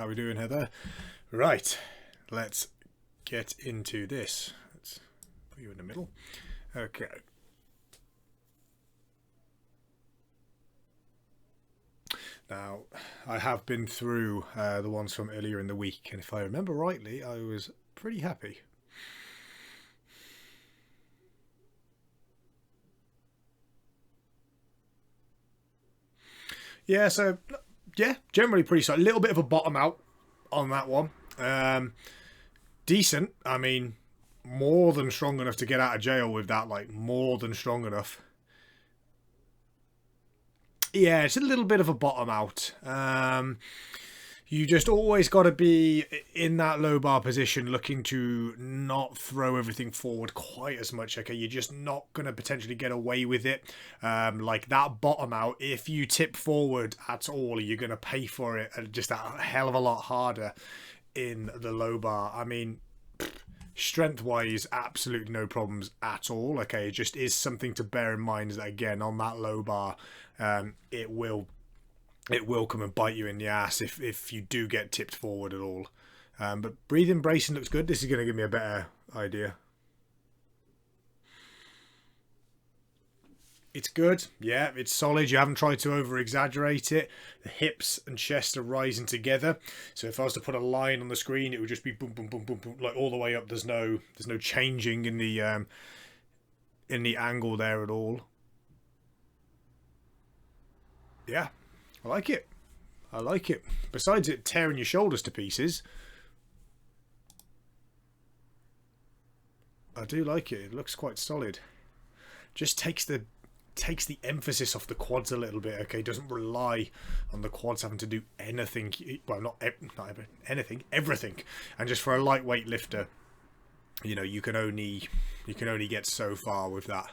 How are we doing, Heather? Right, let's get into this. Let's put you in the middle. Okay. Now, I have been through the ones from earlier in the week, and if I remember rightly, I was pretty happy. Yeah, so, yeah, generally pretty solid. A little bit of a bottom out on that one. Decent. I mean, more than strong enough to get out of jail with that, like, more than strong enough. Yeah, it's a little bit of a bottom out. You just always got to be in that low bar position, looking to not throw everything forward quite as much. Okay, you're just not going to potentially get away with it. Like that bottom out, if you tip forward at all, you're going to pay for it just a hell of a lot harder in the low bar. I mean, strength-wise, absolutely no problems at all. Okay, it just is something to bear in mind that, again, on that low bar, it will come and bite you in the ass if you do get tipped forward at all. But breathing bracing looks good. This is going to give me a better idea. It's good. Yeah, it's solid. You haven't tried to over-exaggerate it. The hips and chest are rising together. So if I was to put a line on the screen, it would just be boom, boom, boom, boom, boom, like all the way up. There's no changing in the angle there at all. Yeah, I like it. I like it. Besides it tearing your shoulders to pieces, I do like it. It looks quite solid. Just takes the emphasis off the quads a little bit. Okay, doesn't rely on the quads having to do anything. Well, not anything, everything. And just for a lightweight lifter, you know, you can only get so far with that.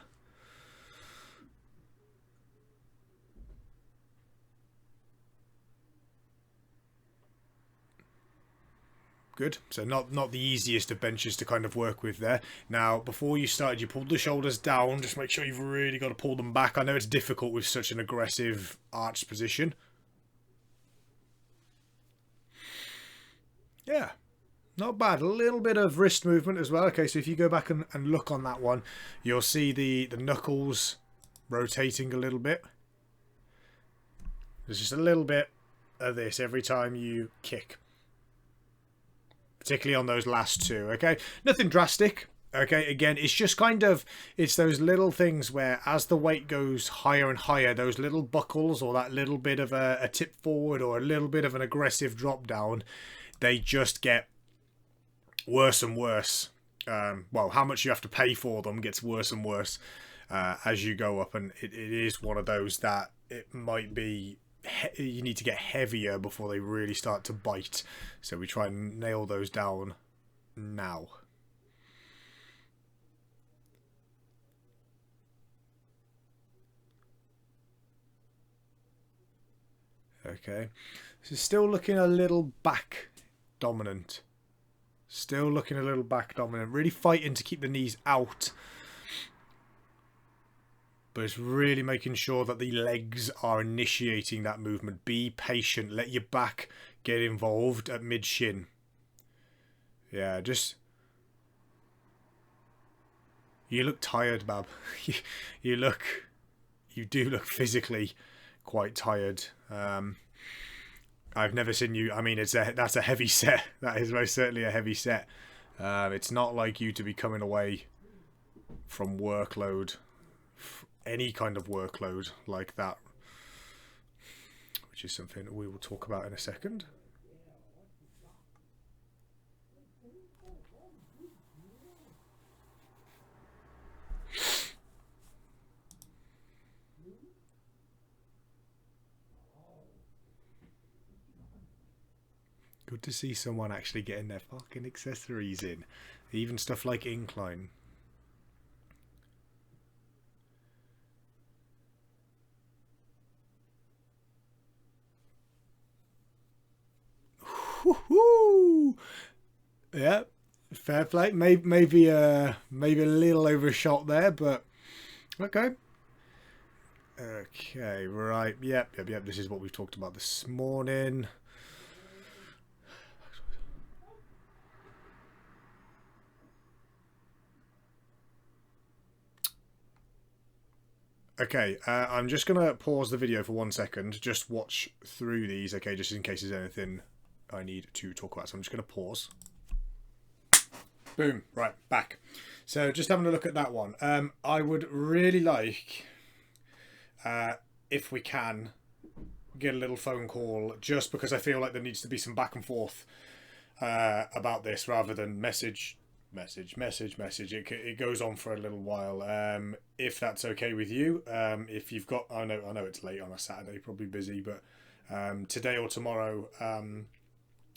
Good. So not the easiest of benches to kind of work with there. Now, before you started, you pulled the shoulders down. Just make sure you've really got to pull them back. I know it's difficult with such an aggressive arched position. Yeah, not bad. A little bit of wrist movement as well. Okay, so if you go back and look on that one, you'll see the knuckles rotating a little bit. There's just a little bit of this every time you kick. Particularly on those last two, okay? Nothing drastic, okay? Again, it's just kind of, it's those little things where as the weight goes higher and higher, those little buckles or that little bit of a tip forward or a little bit of an aggressive drop down, they just get worse and worse. Well, how much you have to pay for them gets worse and worse as you go up, and it is one of those that it might be you need to get heavier before they really start to bite. So we try and nail those down now. Okay, so still looking a little back dominant. Still looking a little back dominant. Really fighting to keep the knees out. But it's really making sure that the legs are initiating that movement. Be patient. Let your back get involved at mid-shin. Yeah, just... You look tired, Bab. You do look physically quite tired. I've never seen you... I mean, that's a heavy set. That is most certainly a heavy set. It's not like you to be coming away from workload... any kind of workload like that, which is something we will talk about in a second. Good to see someone actually getting their fucking accessories in, even stuff like incline. Woohoo! Yeah, fair play. Maybe a little overshot there, but okay. Okay, right. Yep. This is what we've talked about this morning. Okay, I'm just going to pause the video for 1 second. Just watch through these, okay, just in case there's anything I need to talk about. So I'm just going to pause. Boom. Right, back. So just having a look at that one. I would really like, if we can, get a little phone call, just because I feel like there needs to be some back and forth about this, rather than message. It goes on for a little while. If that's okay with you, if you've got, I know it's late on a Saturday, probably busy, but today or tomorrow,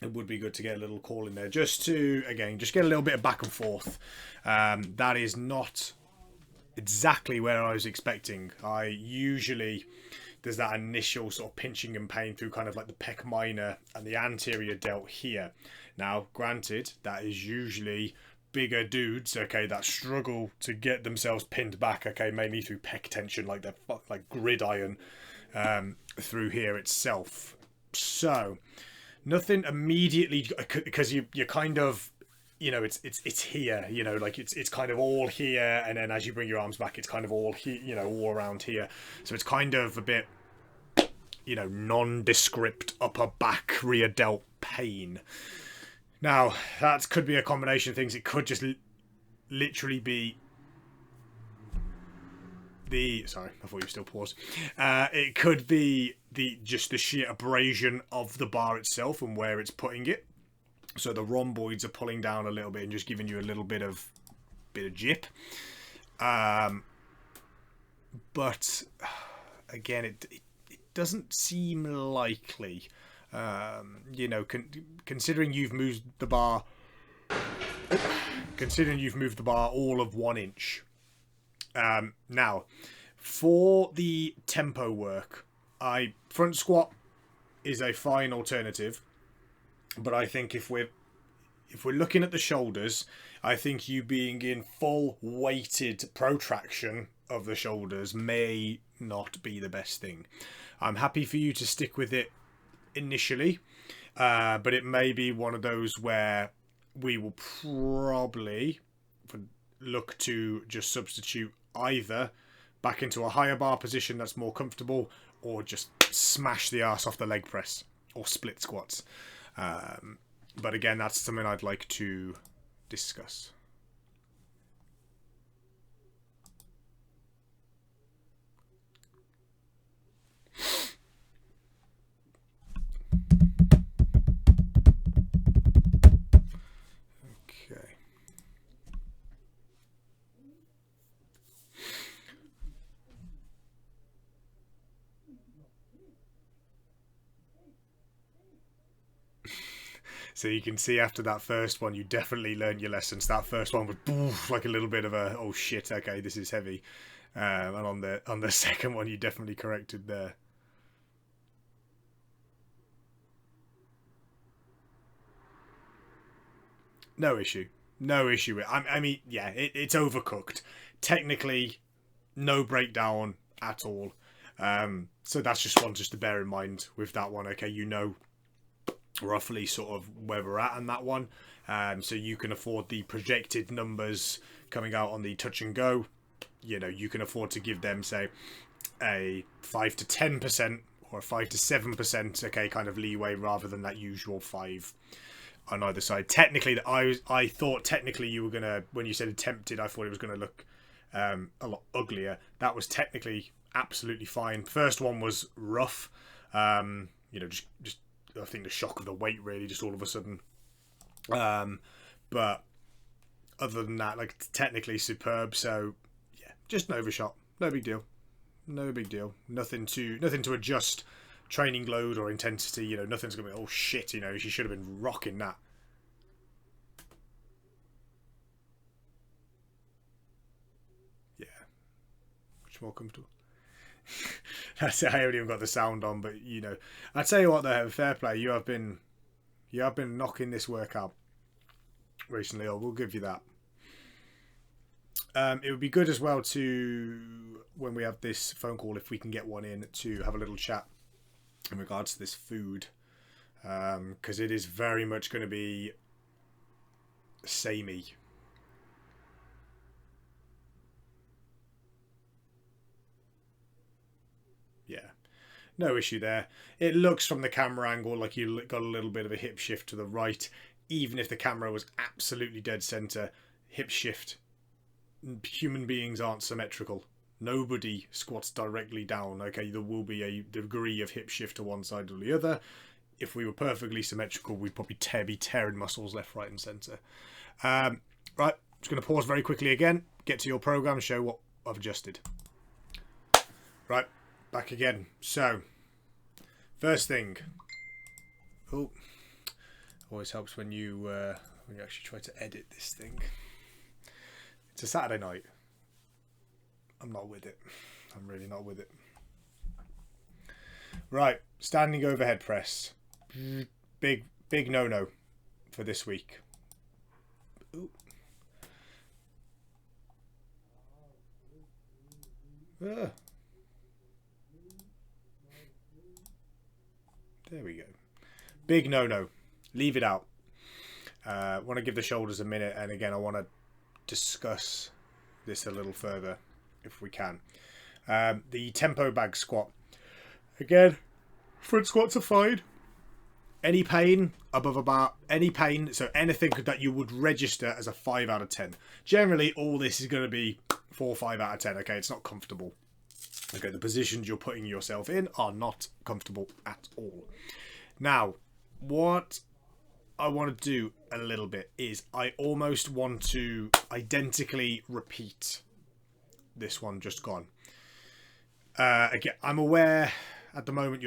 it would be good to get a little call in there, just to, again, just get a little bit of back and forth. That is not exactly where I was expecting. I usually, there's that initial sort of pinching and pain through kind of like the pec minor and the anterior delt here. Now, granted, that is usually bigger dudes, okay, that struggle to get themselves pinned back, okay, mainly through pec tension, like they're like gridiron through here itself. So nothing immediately, because you're kind of, you know, it's here, you know, like it's kind of all here, and then as you bring your arms back, it's kind of all here, you know, all around here. So it's kind of a bit, you know, nondescript upper back rear delt pain. Now, that could be a combination of things. It could just literally be the... Sorry, I thought you were still paused. It could be just the sheer abrasion of the bar itself and where it's putting it. So the rhomboids are pulling down a little bit and just giving you a little bit of jip. But, again, it doesn't seem likely. You know, considering you've moved the bar, all of 1 inch. Now, for the tempo work, front squat is a fine alternative, but I think if we're looking at the shoulders, I think you being in full weighted protraction of the shoulders may not be the best thing. I'm happy for you to stick with it initially, but it may be one of those where we will probably look to just substitute either back into a higher bar position that's more comfortable, or just smash the arse off the leg press or split squats. But again, that's something I'd like to discuss. So you can see after that first one, you definitely learned your lessons. That first one was boof, like a little bit of a, oh shit, okay, this is heavy. And on the second one, you definitely corrected there. No issue. No issue. I mean, yeah, it's overcooked. Technically, no breakdown at all. So that's just one just to bear in mind with that one. Okay, you know roughly sort of where we're at on that one. So you can afford the projected numbers coming out on the touch and go. You know, you can afford to give them, say, a 5 to 10% or a 5 to 7%, okay, kind of leeway, rather than that usual 5 on either side. Technically, I thought technically you were gonna, when you said attempted, I thought it was gonna look a lot uglier. That was technically absolutely fine. First one was rough. You know, just I think the shock of the weight really, just all of a sudden. But other than that, like, technically superb. So yeah, just an overshot. No big deal. No big deal. Nothing to adjust training load or intensity. You know, nothing's gonna be, oh shit, you know, she should have been rocking that. Yeah, much more comfortable. That's it. I haven't even got the sound on, but you know, I tell you what, though, fair play. You have been knocking this work out recently. I will give you that. It would be good as well to, when we have this phone call, if we can get one in, to have a little chat in regards to this food, because it is very much going to be samey. no issue there. It looks from the camera angle like you got a little bit of a hip shift to the right. Even if the camera was absolutely dead center, hip shift. Human beings aren't symmetrical. Nobody squats directly down. Okay, there will be a degree of hip shift to one side or the other. If we were perfectly symmetrical, we'd probably be tearing muscles left, right, and center. Right, just going to pause very quickly again. Get to your program, show what I've adjusted. Right, back again. So, first thing. Oh, always helps when you actually try to edit this thing. It's a Saturday night. I'm not with it. I'm really not with it. Right, standing overhead press. Big no-no for this week. Ooh. There we go. Big no-no. Leave it out. Want to give the shoulders a minute, and again I want to discuss this a little further if we can. The tempo bag squat. Again, front squats are fine. Any pain above about so anything that you would register as a 5 out of 10. Generally, all this is going to be 4 or 5 out of 10. Okay, it's not comfortable. Okay, the positions you're putting yourself in are not comfortable at all. Now, what I want to do a little bit is I almost want to identically repeat this one just gone. Again, I'm aware at the moment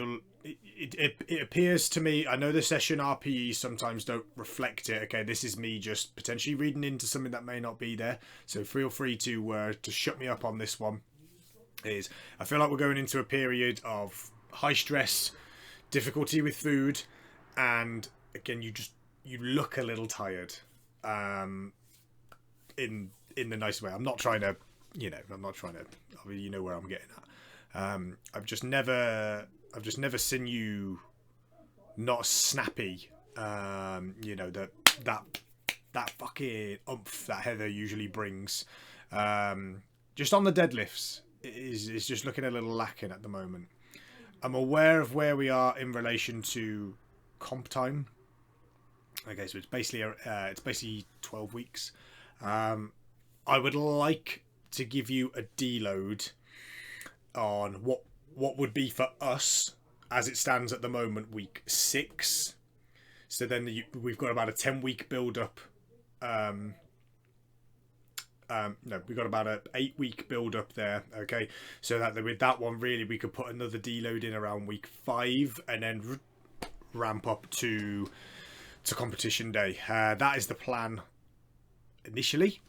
it appears to me, I know the session RPEs sometimes don't reflect it. Okay, this is me just potentially reading into something that may not be there, so feel free to shut me up on this one. I feel like we're going into a period of high stress, difficulty with food, and again you look a little tired, in the nice way. I'm not trying to, I mean, you know where I'm getting at. I've just never seen you not snappy. That fucking oomph that Heather usually brings. Just on the deadlifts is just looking a little lacking at the moment. I'm aware of where we are in relation to comp time. Okay, so it's basically 12 weeks. I would like to give you a deload on what would be for us as it stands at the moment week 6. So then we've got about a 10-week build up. We've got about a 8-week build up there. Okay, so that with that one really we could put another deload in around week 5 and then ramp up to competition day. That is the plan initially.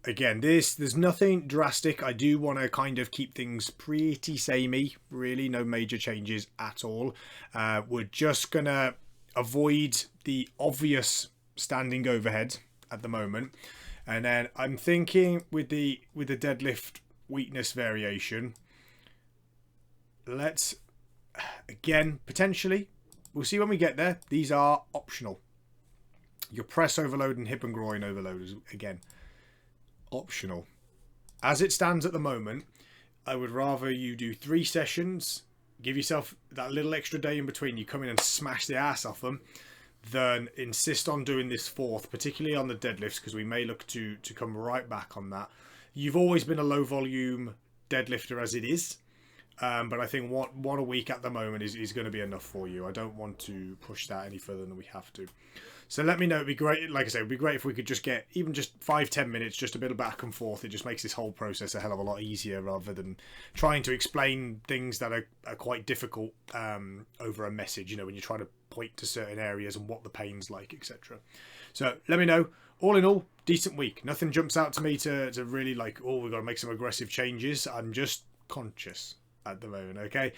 Again, there's nothing drastic. I do want to kind of keep things pretty samey, really, no major changes at all. We're just gonna avoid the obvious standing overhead at the moment, and then I'm thinking with the deadlift weakness variation, let's again potentially, we'll see when we get there, these are optional. Your press overload and hip and groin overload is again optional. As it stands at the moment, I would rather you do 3 sessions, give yourself that little extra day in between, you come in and smash the ass off them, than insist on doing this 4th, particularly on the deadlifts, because we may look to come right back on that. You've always been a low volume deadlifter as it is, but I think one a week at the moment is going to be enough for you. I don't want to push that any further than we have to. So let me know. It'd be great. Like I said, it'd be great if we could just get even just 5-10 minutes, just a bit of back and forth. It just makes this whole process a hell of a lot easier rather than trying to explain things that are quite difficult over a message, when you're trying to point to certain areas and what the pain's like, etc. So let me know. All in all, decent week. Nothing jumps out to me to really like, oh, we've got to make some aggressive changes. I'm just conscious at the moment, okay?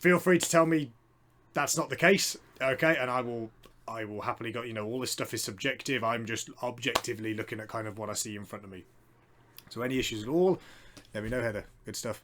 Feel free to tell me that's not the case, okay? And I will happily go, all this stuff is subjective. I'm just objectively looking at kind of what I see in front of me. So any issues at all, let me know, Heather. Good stuff.